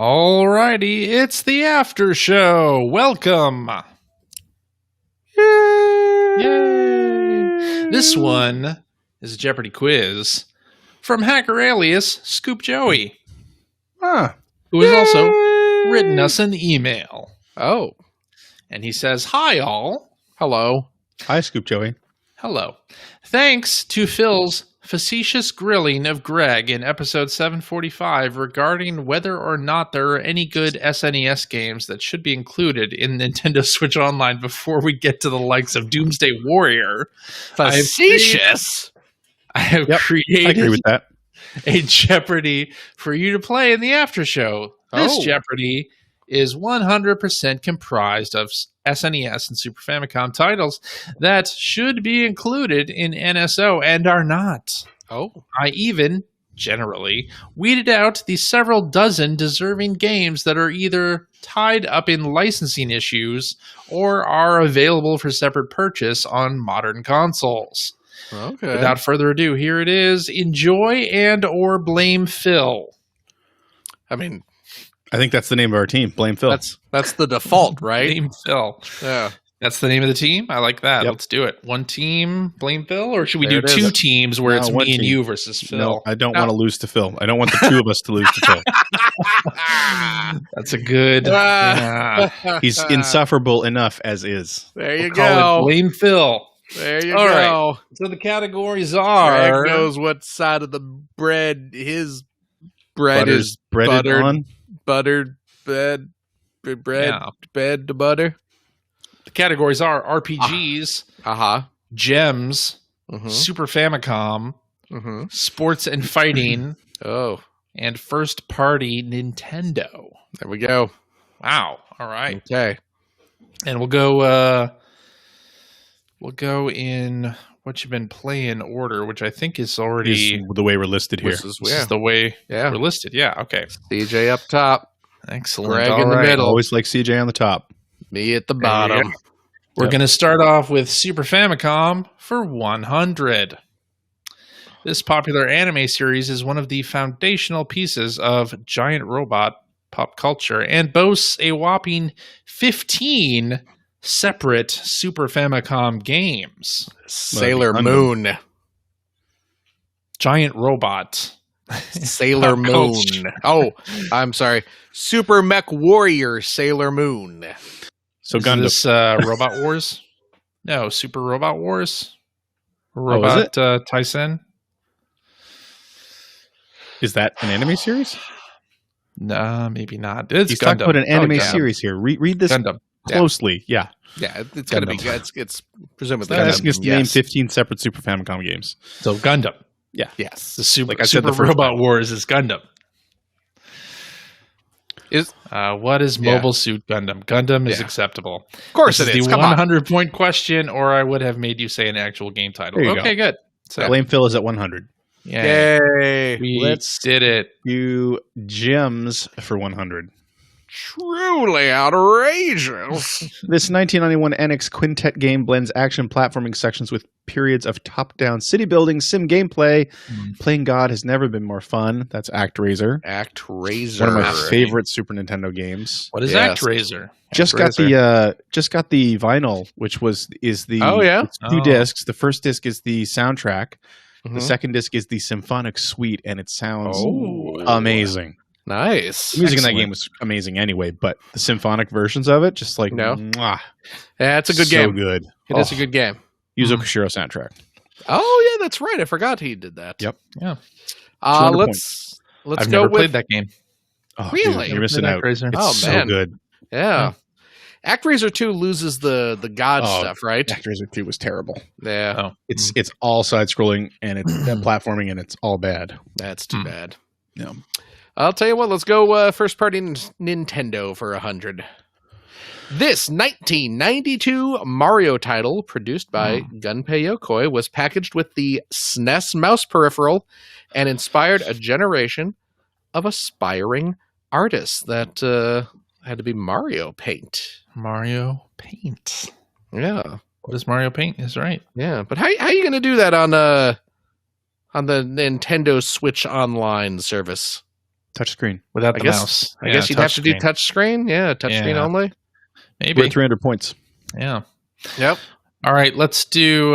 Alrighty, it's the Aftershow. Welcome. Yay! This one is a Jeopardy quiz from hacker alias Scoop Joey, who has also written us an email. Oh. And he says, "Hi, all." Hello. Hi, Scoop Joey. Hello. Thanks to Phil's facetious grilling of Greg in episode 745 regarding whether or not there are any good SNES games that should be included in Nintendo Switch Online before we get to the likes of Doomsday Warrior. Facetious? I have I created agree with that. a Jeopardy for you to play in the after show. This Jeopardy is 100% comprised of SNES and Super Famicom titles that should be included in NSO and are not. Oh. I even, generally, weeded out the several dozen deserving games that are either tied up in licensing issues or are available for separate purchase on modern consoles. Okay. Without further ado, here it is. Enjoy and or blame Phil. I mean, I think that's the name of our team. Blame Phil. that's the default, right? Blame Phil. Yeah. That's the name of the team? I like that. Yep. Let's do it. One team, blame Phil? Or should we There do it two is. teams where No, it's one me and team. you versus Phil? No, I don't want to lose to Phil. I don't want the two of us to lose to Phil. That's a good... yeah. He's insufferable enough as is. There you We'll call it go. blame Phil. There you All go. So the categories are... Greg knows what side of the bread his bread is breaded buttered. on. Buttered bread Yeah. bed to butter. The categories are RPGs, Uh-huh. gems, Mm-hmm. Super Famicom, Mm-hmm. sports and fighting, Oh, and first-party Nintendo. there we go. Wow. All right. Okay. And we'll go in what you've been playing order, which I think is already Is the way we're listed here. this is the way Yeah. we're listed. Yeah. Okay. CJ up top, Excellent. Greg All in the right. middle. Always like CJ on the top. me at the There you bottom. go. We're Yep. going to start off with Super Famicom for 100. This popular anime series is one of the foundational pieces of giant robot pop culture and boasts a whopping 15 separate Super Famicom games. Sailor Gundam. Moon. Giant robot. Sailor Pop Moon. culture. Oh, I'm sorry. Super Mech Warrior Sailor Moon. So Is Gundam. this Robot Wars? No, Super Robot Wars? Robot Tyson? Is that an anime series? No, maybe not. It's He's Gundam. talking about an anime Gundam. series here. Read this Gundam. closely. Yeah. Yeah, it's going to be Gundam. good. It's presumably I'm Gundam. asking us to name 15 separate Super Famicom games. So Gundam. Yes. The Super, Like I said Super the first Robot time. Wars is Gundam. What is Yeah. Mobile Suit Gundam? Gundam is Yeah. acceptable. Of course This it is. the Come on. 100-point question, or I would have made you say an actual game title. There you Okay, good. So, Blame Phil is at 100. yeah, Yay. we Let's- did it. Do gems for 100. Truly outrageous. This 1991 NX Quintet game blends action platforming sections with periods of top-down city building sim gameplay. Playing God has never been more fun. That's ActRaiser. ActRaiser. One of my favorite Super Nintendo games. What is Yes. ActRaiser? Just got the vinyl, which is the Oh, yeah? it's two Oh. discs. The first disc is the soundtrack. Mhm. The second disc is the symphonic suite, and it sounds Oh. amazing. Nice. The music in that Excellent. game was amazing anyway, but the symphonic versions of it, just like No. mwah, Yeah, it's a good so game. good. It is a good game. Yuzo Koshiro soundtrack. Oh, yeah, that's right. I forgot he did that. Yep. Yeah. 200 Let's I've go never with played that game. Oh, Really? dude, you're missing Never out. played ActRaiser. It's Oh, so man. good. Yeah. ActRaiser 2 loses the God Oh, stuff, right? ActRaiser 2 was terrible. Yeah. Oh, It's all side scrolling and it's platforming and it's all bad. That's too bad. No. I'll tell you what, let's go first party Nintendo for 100. This 1992 Mario title, produced by Gunpei Yokoi, was packaged with the SNES mouse peripheral and inspired a generation of aspiring artists. That had to be Mario Paint. Mario Paint. Yeah, What is Mario Paint? Is right. yeah. But how are you going to do that on the Nintendo Switch Online service? Touchscreen. without I the guess- mouse. I guess you'd have to do touchscreen. Yeah, touchscreen Yeah. only. Maybe. We're at 300 points. Yeah. Yep. All right, let's do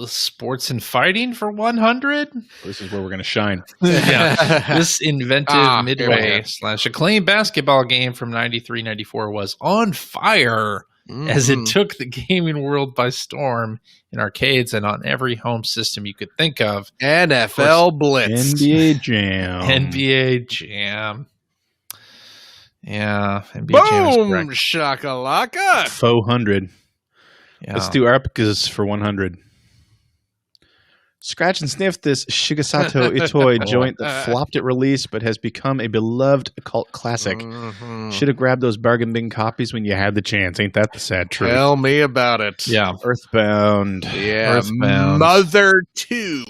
sports and fighting for 100. This is where we're going to shine. Yeah. This inventive Here we midway go. / acclaimed basketball game from 93-94 was on fire as it took the gaming world by storm in arcades and on every home system you could think of. NFL Blitz. NBA Jam. NBA Jam. Yeah, NBA Jam is Boom, correct. shakalaka. Faux 100. Yeah. Let's do Arpicas for 100. Scratch and sniff this Shigesato Itoi joint that flopped at release but has become a beloved cult classic. Should have grabbed those bargain bin copies when you had the chance. Ain't that the sad truth? Tell me about it. Yeah, Earthbound. Yeah. Earthbound. Mother 2.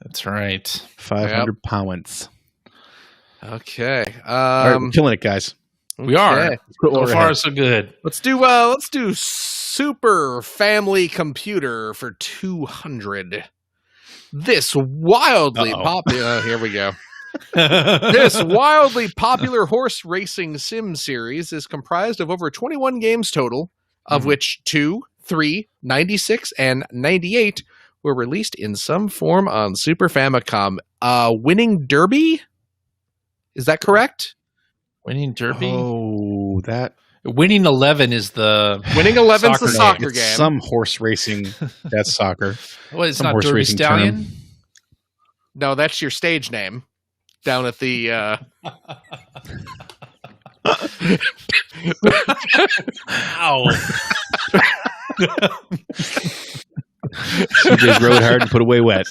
that's right. 500 pounds. Okay. All right, we're killing it, guys. We are. okay. So far, so good. Let's do Super Family Computer for 200. This wildly popular here we go. This wildly popular horse racing sim series is comprised of over 21 games total, of which 2, 3, 96, and 98 were released in some form on Super Famicom. Winning Derby? Is that correct? Winning Derby? Oh, that. Winning 11 is the... Winning 11's the Soccer soccer It's game. some horse racing. That's soccer. What, it's Some not horse Derby racing Stallion? term. No, that's your stage name down at the Ow. CJ's rode hard and put away wet.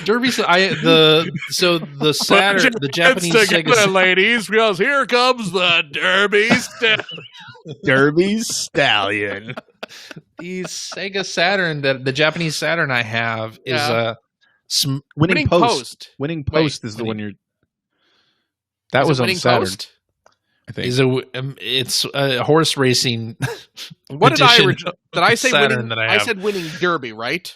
Derby... the Saturn... The Japanese Sega... ladies, because here comes the Derby. Derby Stallion. The Sega Saturn, the Japanese Saturn I have is Yeah. Winning Post. Winning Post is the one you're. That was on Saturn, I think. it's a horse racing. What did I edition did I say? Saturn Winning, that I I have. said winning Derby, right?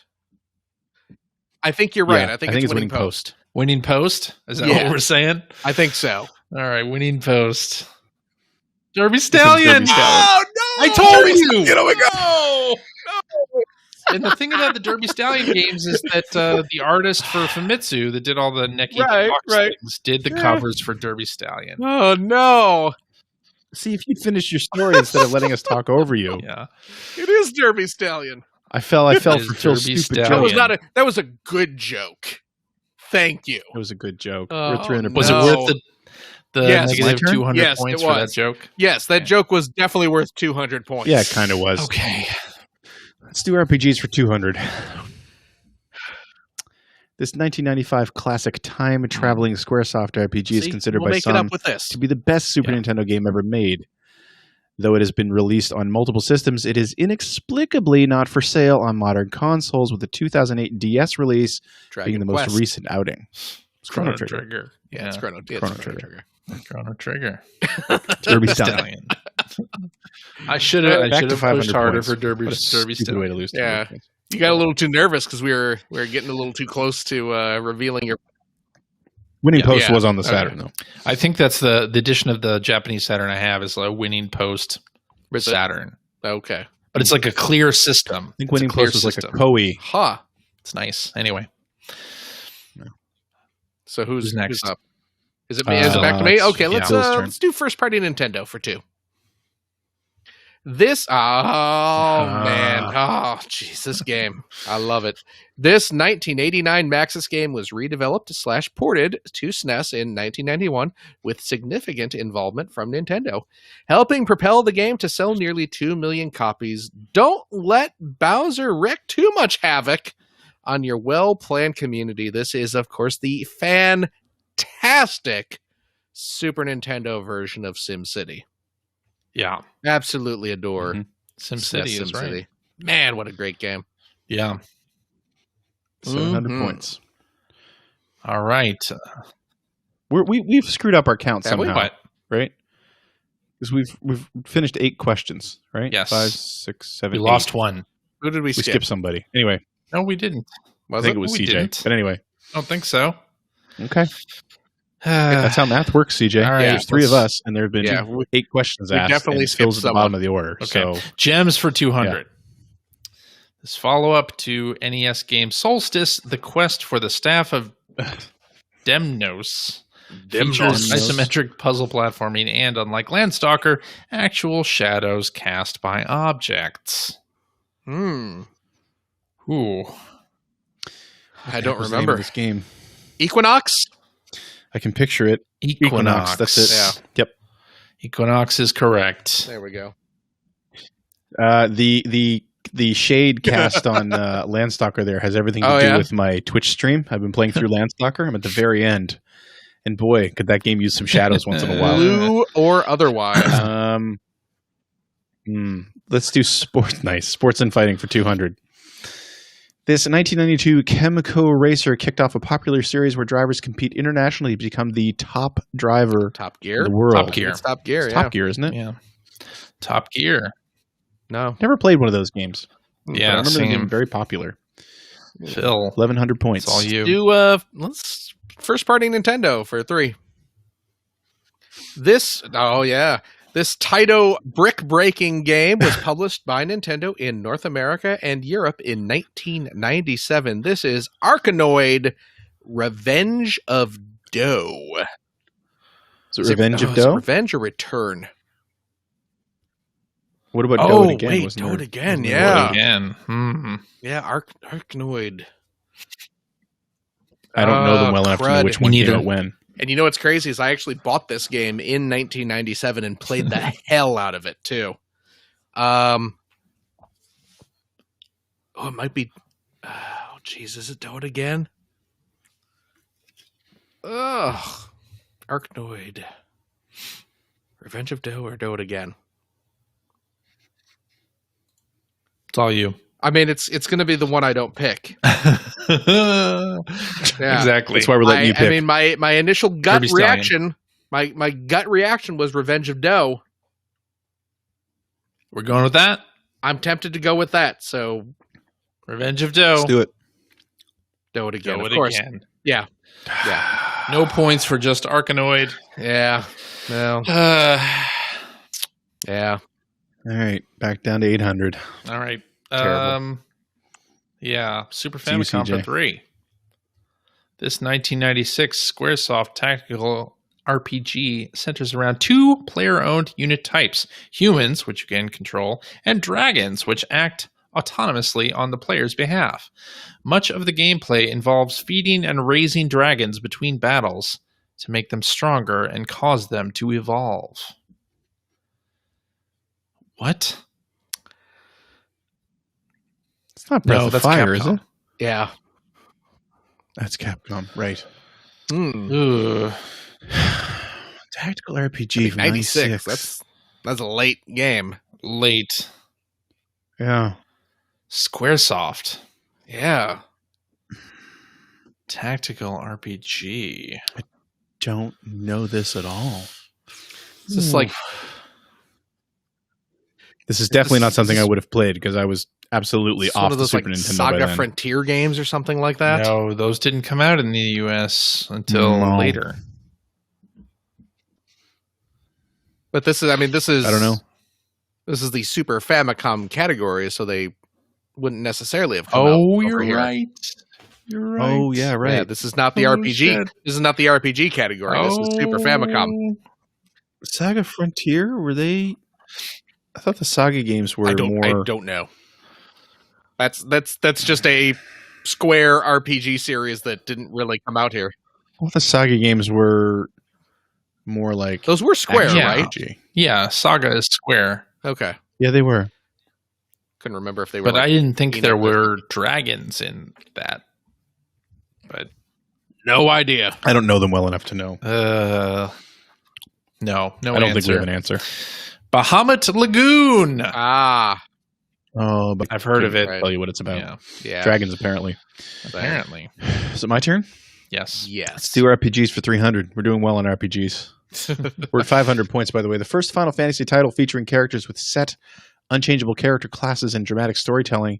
I think you're right. Yeah, I think it's winning post. Winning Post? Is that Yeah. what we're saying? I think so. All right, Winning Post. Derby Stallion. Derby Stallion. Oh no! I told you. Get away, go! And the thing about the Derby Stallion games is that the artist for Famitsu that did all the Neki Right, box right. things did the covers for Derby Stallion. Oh no! See, if you'd finish your story instead of letting us talk over you. Yeah. It is Derby Stallion. I fell It for is Phil's Derby stupid Stallion. joke. That was a good joke. Thank you. It was a good joke. Oh, We're 300 Was No. it worth the Yes. My negative turn? 200 Yes, points it for that was. joke? Yes, that joke was definitely worth 200 points. Yeah, it kind of was. Okay. Let's do RPGs for 200. This 1995 classic time-traveling Squaresoft RPG is See, considered we'll by make it some up with this. to be the best Super Nintendo game ever made. Though it has been released on multiple systems, it is inexplicably not for sale on modern consoles, with the 2008 DS release being the most recent outing. Chrono Trigger. Yeah, it's Chrono Trigger. Chrono Trigger. Derby Stallion. I should have Back to pushed 500 harder points. for Derby What a stupid Stallion. way to lose. Yeah. 200 points. You got a little too nervous because we were getting a little too close to revealing your. Winning Post Yeah. was on the Okay. Saturn, though. I think that's the edition of the Japanese Saturn I have is a Winning Post Saturn. Okay. But it's like a clear system. I think It's a Winning clear Post was like system. a Koei. Huh. It's nice. Anyway. So who's next? Who's up? Is it back to me? it's Okay, Phil's turn. let's do first party Nintendo for 2. This man. Oh, jeez, this game. I love it. This 1989 Maxis game was redeveloped / ported to SNES in 1991 with significant involvement from Nintendo, helping propel the game to sell nearly 2 million copies. Don't let Bowser wreak too much havoc on your well-planned community. This is, of course, the fantastic Super Nintendo version of SimCity. Yeah. Absolutely adore Mhm. SimCity is right. Man, what a great game. Yeah. 700 Mhm. points. All right. We've screwed up our count Have we? somehow, What? right? Because we've finished 8 questions, right? Yes. 5, 6, 7, We 8. lost one. Who did we We skip? skipped somebody. Anyway, No, we didn't. I think it was We CJ. didn't. But anyway, I don't think so. okay. That's how math works, CJ. All right, There's three of us, and there have been Yeah, 8 questions we asked. definitely and Phil's at skipped the bottom of the order. Okay. So Gems for 200. This follow-up to NES game Solstice, The Quest for the Staff of Demnos. Features isometric puzzle platforming and, unlike Landstalker, actual shadows cast by objects. Hmm. Ooh. I don't what's the name remember of this game. Equinox. I can picture it. Equinox. That's it. Yeah. Yep. Equinox is correct. There we go. The shade cast on Landstalker there has everything to do with my Twitch stream. I've been playing through Landstalker. I'm at the very end. And boy, could that game use some shadows once in a while. Blue or otherwise. Let's do sports. Nice. Sports and fighting for 200. This 1992 Chemico Racer kicked off a popular series where drivers compete internationally to become the top driver Top Gear. in the world. Top Gear. It's Top Gear, It's yeah. Top Gear, isn't it? Yeah. Top Gear. No. Never played one of those games. Yeah, but I remember them being same. very popular. Phil. 1,100 points. It's all you. Do let's first party Nintendo for 3. This Taito brick-breaking game was published by Nintendo in North America and Europe in 1997. This is Arkanoid Revenge of Dough. Is it Revenge of is it Dough? Revenge or Return? What about Dough It Again? Wait, Wasn't Dough there- It Again, Do it yeah. Again. Yeah, Arkanoid. I don't know them well enough to know crud. which one Me came neither. out when. And you know what's crazy is I actually bought this game in 1997 and played the hell out of it too. It might be. Oh, jeez, is it Dough It Again? Ugh, Arkanoid, Revenge of Dough or Dough It Again? It's all you. I mean, it's going to be the one I don't pick. Yeah. Exactly. That's why we're letting you pick. I mean, my initial gut Kirby Stallion. reaction, my gut reaction was Revenge of Dough. We're going with that. I'm tempted to go with that. So Revenge of Dough. Let's do it. Dough It Again, Do of it course. again. Yeah. No points for just Arkanoid. Yeah. No. Yeah. All right, back down to 800. All right. Terrible. Yeah, Super See you, Famicom for CJ. 3. This 1996 Squaresoft tactical RPG centers around 2 player-owned unit types: humans, which you can control, and dragons, which act autonomously on the player's behalf. Much of the gameplay involves feeding and raising dragons between battles to make them stronger and cause them to evolve. What? It's not Breath No, of that's Fire, is Capcom. it? Yeah. That's Capcom, right. Mm. Ugh. Tactical RPG from 96. 96. That's a late game. Late. Yeah. Squaresoft. Yeah. Tactical RPG. Don't know this at all. It's just like This is definitely not something I would have played because I was absolutely it's one off of the those Super like Nintendo by Saga then. Frontier games or something like that. No, those didn't come out in the US until No. later. But this is I don't know. This is the Super Famicom category, so they wouldn't necessarily have come out over here. You're right. Oh, yeah, right. Yeah, this is not the Oh, RPG. shit. This is not the RPG category. This is Super Famicom. Saga Frontier, were they... I thought the Saga games were I more... don't know. That's just a Square RPG series that didn't really come out here. I thought the Saga games were more like... Those were Square, Yeah. right? RPG. Yeah, Saga is Square. Okay. Yeah, they were. Couldn't remember if they were. But like, I didn't think Peanut there Butter. were dragons in that. But no idea. I don't know them well enough to know. no I don't think we have answer. an answer. Bahamut Lagoon. Ah, Oh, but I've heard of it. I'll tell you what it's about. Yeah, yeah. Dragons, apparently. apparently. Is it my turn? Yes. Yes. Let's do RPGs for 300. We're doing well on RPGs. We're at 500 points, by the way. The first Final Fantasy title featuring characters with set, unchangeable character classes and dramatic storytelling.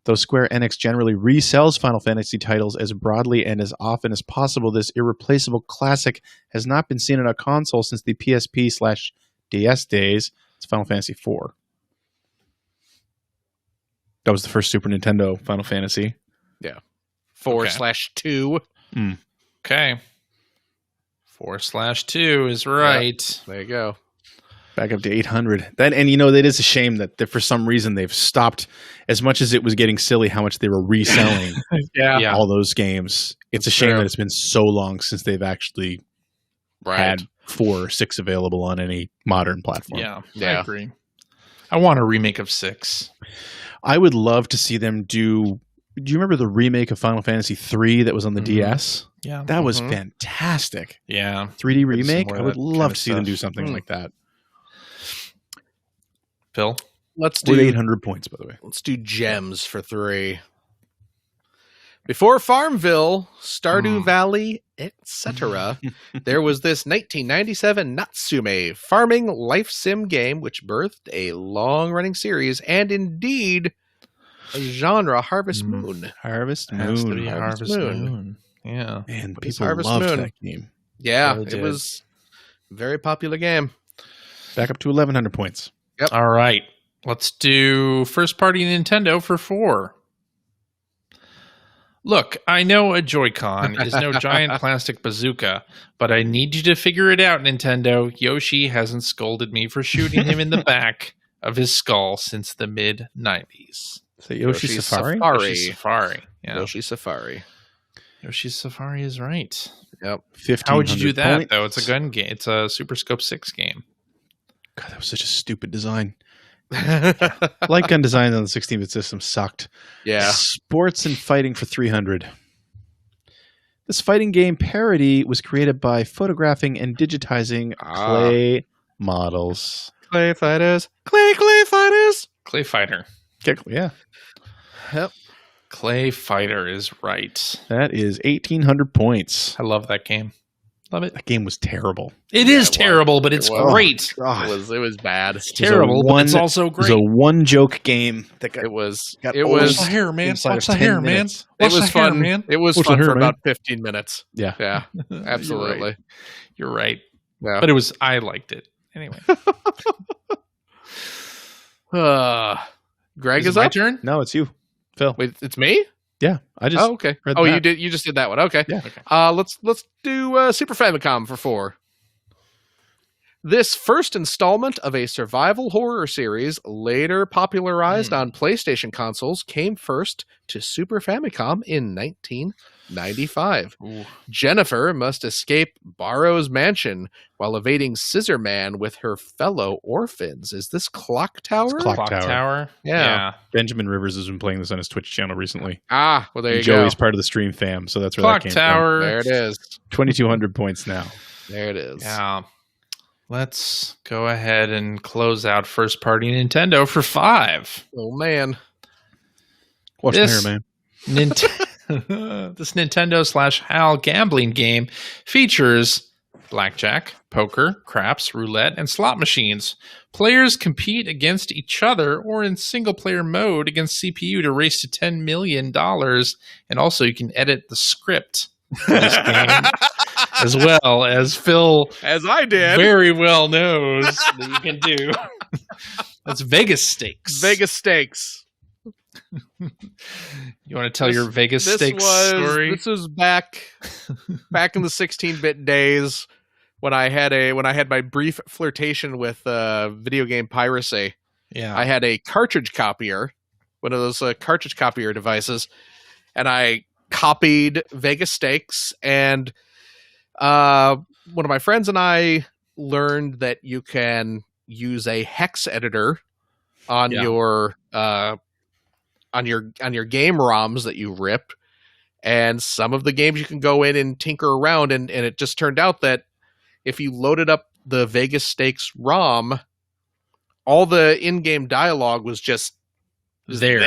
Though Square Enix generally resells Final Fantasy titles as broadly and as often as possible, this irreplaceable classic has not been seen on a console since the PSP/DS days. It's Final Fantasy IV. That was the first Super Nintendo Final Fantasy. Yeah. 4/2. Okay. 4/2 is right. There you go. Back up to 800. Then, and it is a shame that for some reason they've stopped, as much as it was getting silly how much they were reselling all those games. It's a shame that it's been so long since they've actually had 4 or 6 available on any modern platform. Yeah, I agree. I want a remake of 6. I would love to see them do you remember the remake of Final Fantasy III that was on the DS? Yeah. That was fantastic. Yeah. 3D remake? I would love to see them do something like that. Phil? Let's do with 800 points, by the way. Let's do gems for 3. Before Farmville, Stardew Valley, etc., there was this 1997 Natsume farming life sim game which birthed a long-running series and indeed a genre, Harvest Moon. Harvest Moon. Has to be Harvest Moon. Yeah. Man, What is people Harvest loved Moon? that game. Yeah, Really it did. was a very popular game. Back up to 1,100 points. All right. Let's do first-party Nintendo for 4. Look, I know a Joy-Con is no giant plastic bazooka, but I need you to figure it out, Nintendo. Yoshi hasn't scolded me for shooting him in the back of his skull since the mid-90s. So Yoshi Safari? Yoshi Safari. Yeah. Yoshi Safari. Yoshi Safari is right. Yep. 1,500 How would you do that, points. though? It's a gun game. It's a Super Scope 6 game. God, that was such a stupid design. Light gun designs on the 16-bit system sucked. Yeah. Sports and fighting for 300. This fighting game parody was created by photographing and digitizing clay models. Clay fighters. Clay fighters. Clay Fighter. Yeah. Yep. Clay Fighter is right. That is 1,800 points. I love that game. Love it. That game was terrible. It is it was. terrible, but it's It was. great. God. It was bad. It's terrible, but it's also It was great. a one-joke game that got It was got it old. was Watch the hair, man. inside Watch of the hair, 10 man. minutes. Watch it was the hair, fun, man. It was Watch the fun hair, for man. about 15 minutes. Yeah. Yeah. Absolutely. You're right. Yeah. But I liked it. Anyway. Greg Is is it my up. turn? No, it's you, Phil. Wait, it's me? Yeah, I just Oh, okay. read Oh, that. you just did that one. Okay. Yeah. Okay. Let's do Super Famicom for 4. This first installment of a survival horror series, later popularized on PlayStation consoles, came first to Super Famicom in 1995. Ooh. Jennifer must escape Barrow's mansion while evading Scissor Man with her fellow orphans. Is this Clock Tower? Clock Clock Tower. Tower. Yeah. Benjamin Rivers has been playing this on his Twitch channel recently. Ah, well, there you Joey's go. part of the stream fam, so that's where Clock that came Tower. There it is. from. 2,200 points now. There it is. Yeah. Let's go ahead and close out first party Nintendo for 5. Oh, man. Watch This- the hair, man. This Nintendo/HAL gambling game features blackjack, poker, craps, roulette, and slot machines. Players compete against each other or in single-player mode against CPU to race to $10 million. And also you can edit the script for this game as well, as Phil As I did. very well knows that you can do. That's Vegas Stakes. Vegas Stakes. You want to tell your Vegas Stakes story? This was back in the 16-bit days when I had my brief flirtation with video game piracy. Yeah. I had a cartridge copier, one of those cartridge copier devices, and I copied Vegas Stakes. And one of my friends and I learned that you can use a hex editor on your on your game ROMs that you rip, and some of the games you can go in and tinker around, and it just turned out that if you loaded up the Vegas Stakes ROM, all the in-game dialogue was just There.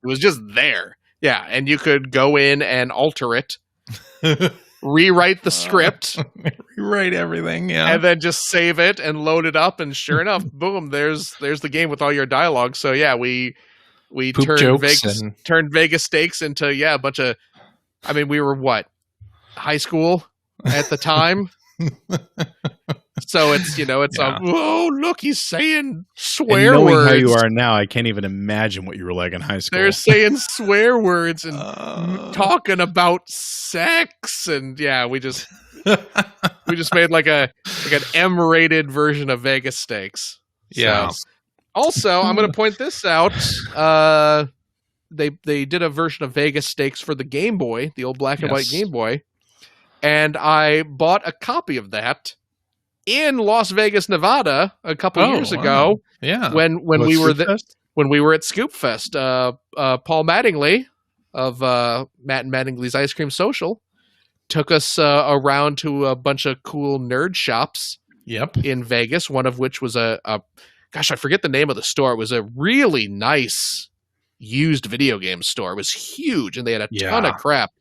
It was just there. Yeah, and you could go in and alter it, rewrite the script, Rewrite everything, yeah. and then just save it and load it up, and sure enough, boom, there's the game with all your dialogue. So yeah, we We Poop jokes turned Vegas stakes into a bunch of. I mean, we were what, high school at the time. So it's oh, look, he's saying swear and knowing words. how you are now, I can't even imagine what you were like in high school. They're saying swear words and talking about sex, and we just made like an M-rated version of Vegas stakes. Yeah. So, also, I'm going to point this out. They did a version of Vegas stakes for the Game Boy, the old black and white Game Boy, and I bought a copy of that in Las Vegas, Nevada, a couple years ago. Yeah, when we were at Scoop Fest. Paul Mattingly of Matt and Mattingly's Ice Cream Social took us around to a bunch of cool nerd shops. Yep, in Vegas. One of which was I forget the name of the store. It was a really nice used video game store. It was huge, and they had a ton of crap.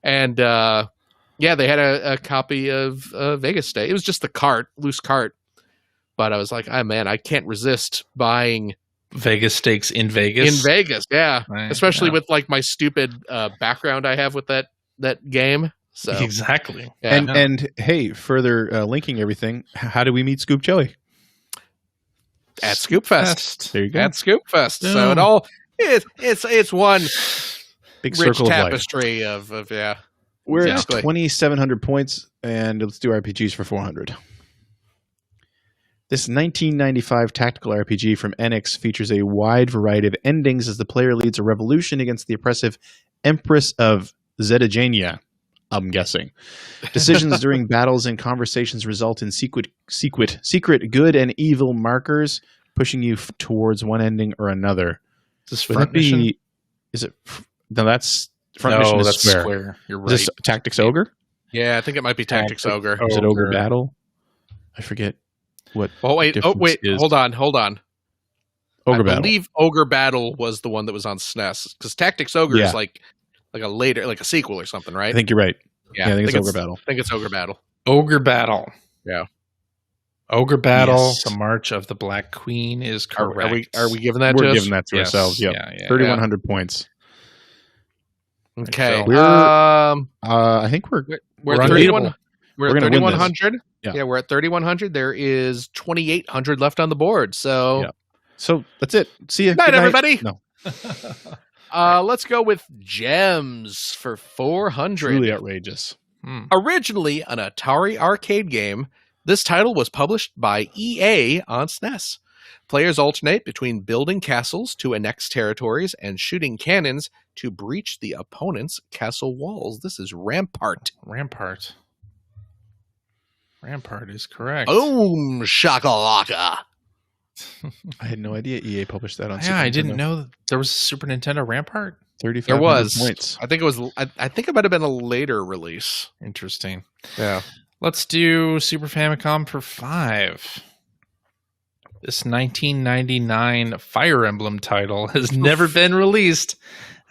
And they had a copy of Vegas Stakes. It was just the loose cart. But I was like, I can't resist buying Vegas Stakes in Vegas. In Vegas, yeah. Right, especially with like my stupid background I have with that game. So exactly. Yeah. And hey, further linking everything, how do we meet Scoop Joey? At Scoop Fest. There you go. At Scoop Fest. Yeah. So it all it's one big rich circle tapestry of We're at 2,700 points, and let's do RPGs for 400. This 1995 tactical RPG from Enix features a wide variety of endings as the player leads a revolution against the oppressive Empress of Zetagenia, I'm guessing. Decisions during battles and conversations result in secret good and evil markers, pushing you towards one ending or another. Is this front mission? No, that's front mission is square. You're right. Is this Tactics Ogre? Yeah, I think it might be Tactics Ogre. Is it Ogre Battle? I forget what. Oh wait, hold on. Ogre I Battle. believe Ogre Battle was the one that was on SNES, because Tactics Ogre is like a later, like a sequel or something, right? I think you're right. Yeah, I think it's Ogre Battle. I think it's Ogre Battle. Ogre Battle. Yeah. Ogre Battle, The March of the Black Queen is correct. Are we giving that We're to us? giving that to ourselves. Yep. 3,100 points. Okay. I think we're at 31. We're at 3,100. Yeah, we're at 3,100. There is 2,800 left on the board. So, so that's it. See you. Night, everybody. No. Let's go with Gems for 400. Truly outrageous. Originally an Atari arcade game, this title was published by EA on SNES. Players alternate between building castles to annex territories and shooting cannons to breach the opponent's castle walls. This is Rampart. Rampart is correct. Boom, shakalaka. I had no idea EA published that on Super Nintendo. I didn't know that there was a Super Nintendo Rampart. 3,500 points. I think it was. I think it might have been a later release. Interesting. Yeah. Let's do Super Famicom for 5. This 1999 Fire Emblem title has never been released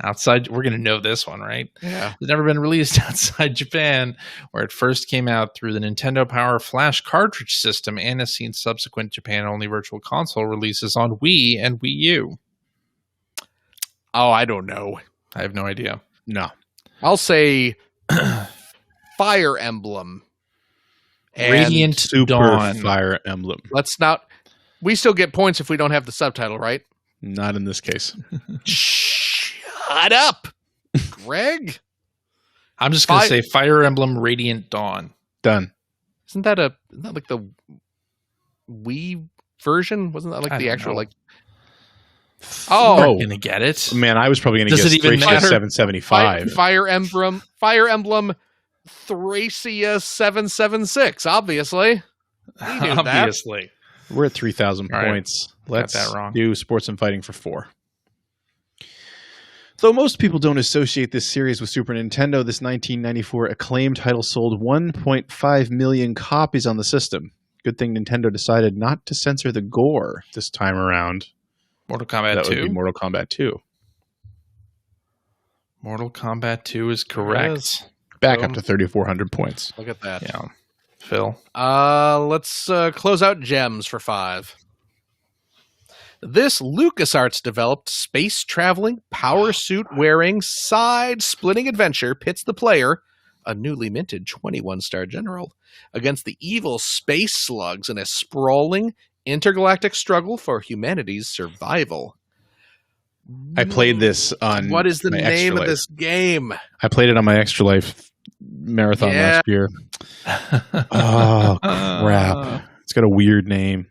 outside. We're going to know this one, right? Yeah. It's never been released outside Japan, where it first came out through the Nintendo Power Flash cartridge system and has seen subsequent Japan-only virtual console releases on Wii and Wii U. Oh, I don't know. I have no idea. No. I'll say Fire Emblem. Radiant Super Dawn. Fire Emblem. Let's not. We still get points if we don't have the subtitle, right? Not in this case. Shut up, Greg. I'm just going to say Fire Emblem Radiant Dawn. Done. Isn't that like the Wii version? Wasn't that like the actual like? Oh, I'm going to get it. Man, I was probably going to get straight to 775. Fire Emblem Thracia 776. Obviously. Obviously. We're at 3,000 points. Let's do Sports and Fighting for 4. Though most people don't associate this series with Super Nintendo, this 1994 acclaimed title sold 1.5 million copies on the system. Good thing Nintendo decided not to censor the gore this time around. Mortal Kombat 2? That would be Mortal Kombat 2. Mortal Kombat 2 is correct. Back up to 3,400 points. Look at that. Yeah. Phil? Let's close out Gems for 5. This LucasArts developed space traveling, power suit wearing, side splitting adventure pits the player, a newly minted 21-star general, against the evil space slugs in a sprawling intergalactic struggle for humanity's survival. I played this on. What is the my name Extra of Life. this game? I played it on my Extra Life marathon last year. Oh crap! It's got a weird name.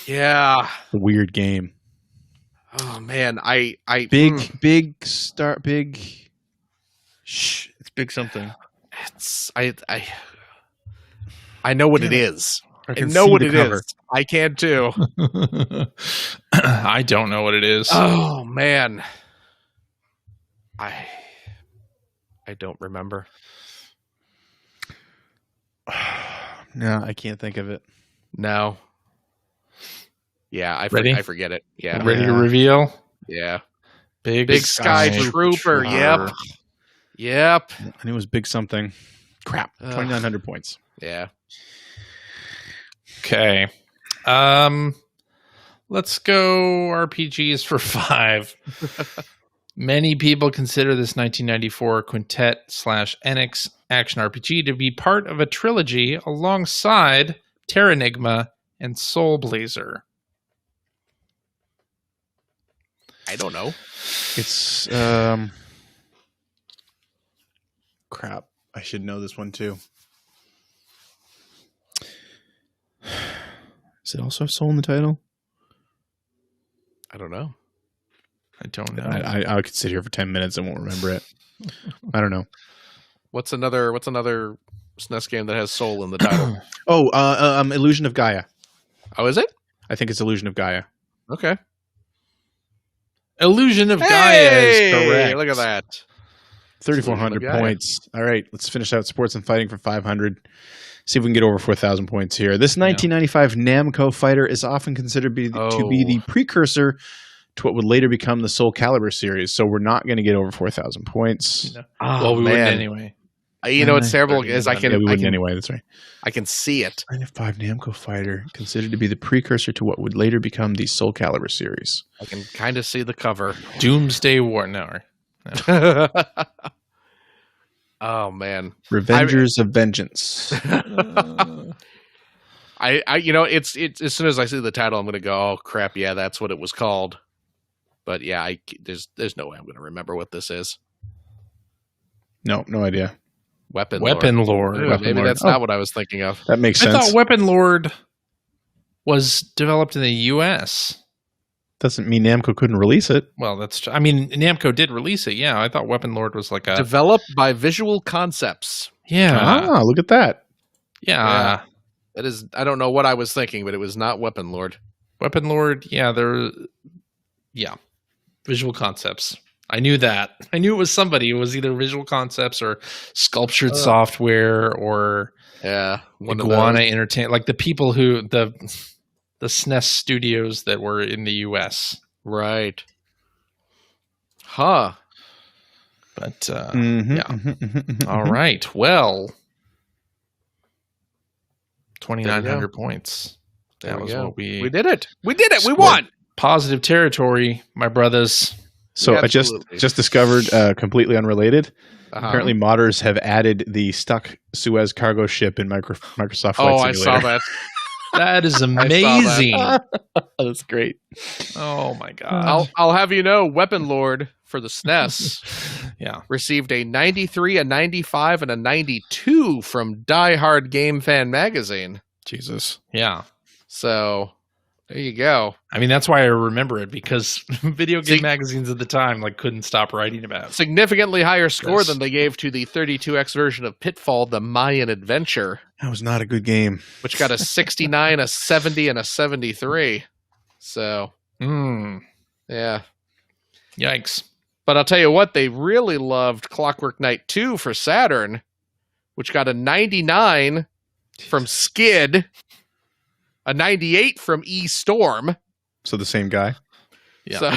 Yeah. A weird game. Oh man, Big star. Shh, it's big something. It's I know what it is. I can know see what the it cover. is. I can too. I don't know what it is. Oh man. I don't remember. No, I can't think of it. No. Yeah, I forget it. Yeah. Ready to reveal? Yeah. Big Sky Trooper. Yep. I knew it was big something. Crap. 2,900 points. Yeah. Okay. Let's go RPGs for 5. Many people consider this 1994 Quintet/Enix action RPG to be part of a trilogy alongside Terranigma and Soul Blazer. I don't know. It's crap. I should know this one too. Does it also have Soul in the title? I don't know. I don't know. I could sit here for 10 minutes and won't remember it. I don't know. What's another SNES game that has Soul in the title? Illusion of Gaia. Oh, is it? I think it's Illusion of Gaia. Okay. Illusion of Gaia is correct. Look at that. 3,400 points. All right, let's finish out sports and fighting for 500. See if we can get over 4,000 points here. This 1995 Namco fighter is often considered to be the precursor to what would later become the Soul Calibur series. So we're not going to get over 4,000 points. No. Well, we wouldn't anyway. You know what's terrible is I can. Yeah, we wouldn't anyway. That's right. I can see it. 95 Namco fighter considered to be the precursor to what would later become the Soul Calibur series. I can kind of see the cover. Doomsday War. No. Oh man, Revengers of Vengeance. I it's as soon as I see the title, I'm gonna go, oh crap, yeah, that's what it was called. But yeah, there's no way I'm gonna remember what this is. No idea. Weapon Lord. Ooh, maybe that's not what I was thinking of. That makes sense. I thought Weapon Lord was developed in the U.S. Doesn't mean Namco couldn't release it. Well, that's true. I mean, Namco did release it. Yeah, I thought Weapon Lord was like a developed by Visual Concepts. Yeah. Look at that. Yeah. That is. I don't know what I was thinking, but it was not Weapon Lord. Weapon Lord. Yeah, Visual Concepts. I knew that. I knew it was somebody. It was either Visual Concepts or Sculptured Software or Iguana Entertainment. Like the people who the SNES studios that were in the U.S. Right. Huh. But all right. Well, 2,900 points. That was what we did it. We did it. We won. Positive territory, my brothers. So I just discovered, completely unrelated. Apparently, modders have added the stuck Suez cargo ship in Microsoft Flight Simulator. I saw that. That is amazing. That's great. Oh my god! I'll have you know, Weapon Lord for the SNES, received a 93, a 95, and a 92 from Die Hard Game Fan Magazine. Jesus. Yeah. So there you go. I mean, that's why I remember it, because video game magazines at the time couldn't stop writing about it. Significantly higher score than they gave to the 32X version of Pitfall: The Mayan Adventure. That was not a good game. Which got a 69, a 70, and a 73. So, yeah. Yikes. But I'll tell you what, they really loved Clockwork Knight 2 for Saturn, which got a 99 from Skid, a 98 from E-Storm. So the same guy? Yeah. So,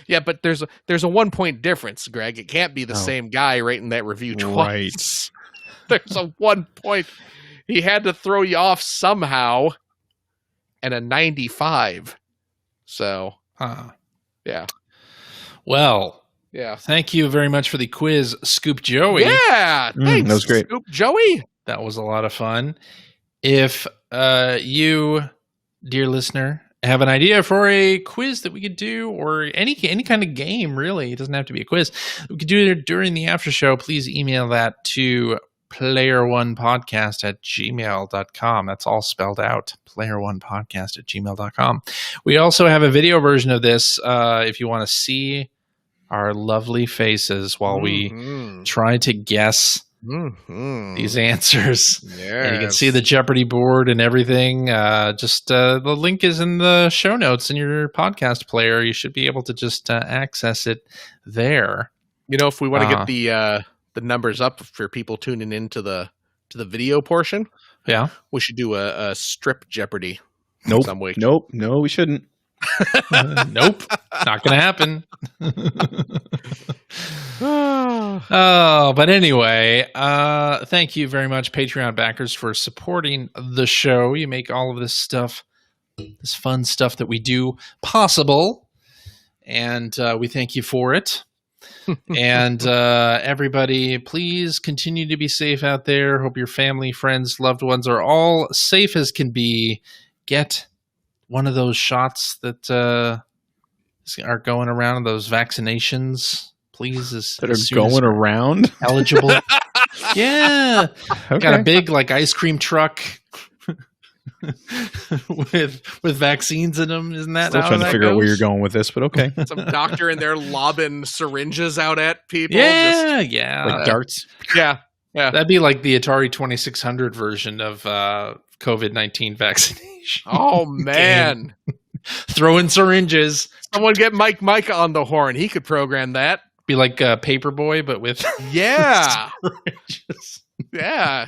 yeah, but there's a 1-point difference, Greg. It can't be the same guy rating that review twice. Right. There's a 1 point. He had to throw you off somehow, and a 95. So Yeah. Well, yeah. Thank you very much for the quiz, Scoop Joey. Yeah. Thanks, that was great. Scoop Joey. That was a lot of fun. If you, dear listener, have an idea for a quiz that we could do, or any kind of game, really, it doesn't have to be a quiz, we could do it during the after show, please email that to player1podcast@gmail.com. That's all spelled out, player1podcast@gmail.com. We also have a video version of this if you want to see our lovely faces while we try to guess these answers. Yes. And you can see the Jeopardy board and everything. The link is in the show notes in your podcast player. You should be able to just access it there. You know, if we want to get the numbers up for people tuning into the video portion, we should do a strip Jeopardy. Nope. Some week. Nope. No, we shouldn't. Nope. Not going to happen. But anyway, thank you very much, Patreon backers, for supporting the show. You make all of this stuff, this fun stuff that we do, possible. And we thank you for it. And everybody, please continue to be safe out there. Hope your family, friends, loved ones are all safe as can be. Get one of those shots that are going around, those vaccinations, please. That are going around? Eligible. Yeah. Okay. Got a big ice cream truck with vaccines in them. Isn't that Still how trying to that figure out where goes? you're going with this, but okay. Some doctor in there lobbing syringes out at people. Yeah, Like darts. Yeah. That'd be like the Atari 2600 version of COVID-19 vaccination. Oh, man. Throwing syringes. Someone get Mike on the horn. He could program that. Be like Paperboy, but with Yeah. syringes. Yeah.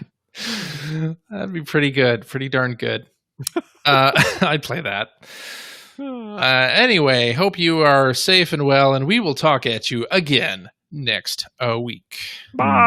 That'd be pretty good. Pretty darn good. I'd play that. Anyway, hope you are safe and well, and we will talk at you again next week. Bye.